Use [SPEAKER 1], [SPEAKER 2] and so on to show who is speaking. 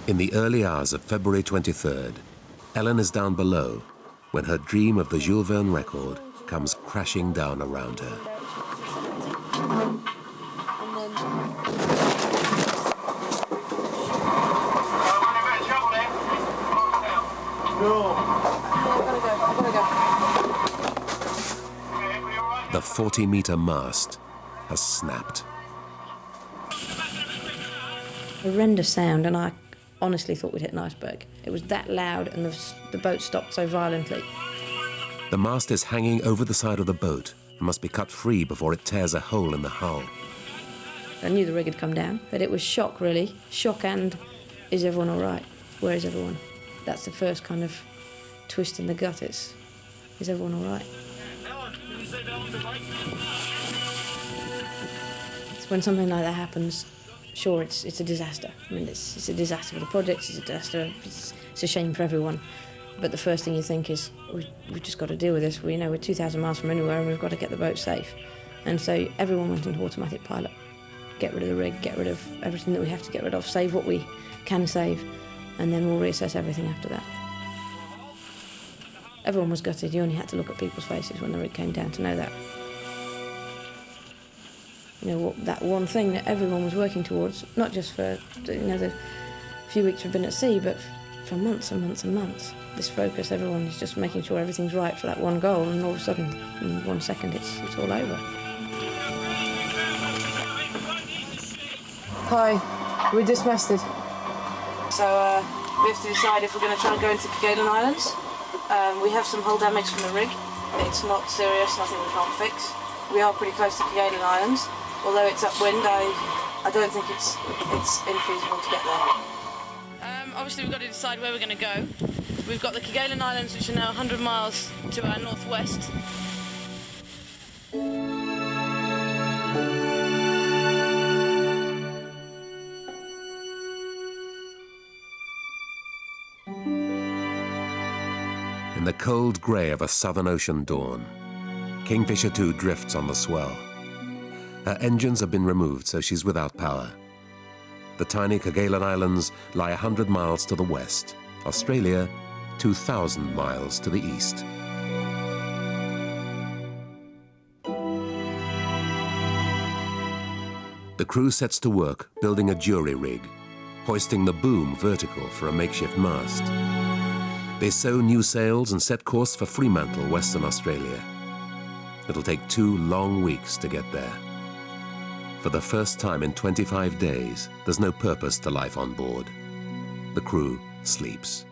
[SPEAKER 1] In the early hours of February 23rd, Ellen is down below when her dream of the Jules Verne record comes crashing down around her. The 40-meter mast has snapped.
[SPEAKER 2] Horrendous sound, and I honestly thought we'd hit an iceberg. It was that loud, and the boat stopped so violently.
[SPEAKER 1] The mast is hanging over the side of the boat and must be cut free before it tears a hole in the hull.
[SPEAKER 2] I knew the rig had come down, but it was shock, really. Shock and, is everyone all right? Where is everyone? That's the first kind of twist in the gut. Is everyone all right? It's when something like that happens, sure, it's a disaster. I mean, it's a disaster for the project, it's a disaster, it's a shame for everyone. But the first thing you think is, we've just got to deal with this. We're 2,000 miles from anywhere and we've got to get the boat safe. And so everyone went into automatic pilot. Get rid of the rig, get rid of everything that we have to get rid of, save what we can save, and then we'll reassess everything after that. Everyone was gutted. You only had to look at people's faces when the rig came down to know that. That one thing that everyone was working towards, not just for the few weeks we've been at sea, but for months and months and months. This focus, everyone is just making sure everything's right for that one goal, and all of a sudden, in 1 second, it's all over. Hi, we're dismasted. So we have to decide if we're going to try and go into Kerguelen Islands. We have some hull damage from the rig. It's not serious, nothing we can't fix. We are pretty close to Kerguelen Islands. Although it's upwind, I don't think it's infeasible to get there. Obviously we've got to decide where we're going to go. We've got the Kerguelen Islands, which are now 100 miles to our northwest.
[SPEAKER 1] In the cold grey of a Southern Ocean dawn, Kingfisher 2 drifts on the swell. Her engines have been removed, so she's without power. The tiny Kerguelen Islands lie 100 miles to the west, Australia 2,000 miles to the east. The crew sets to work building a jury rig, hoisting the boom vertical for a makeshift mast. They sew new sails and set course for Fremantle, Western Australia. It'll take 2 long weeks to get there. For the first time in 25 days, there's no purpose to life on board. The crew sleeps.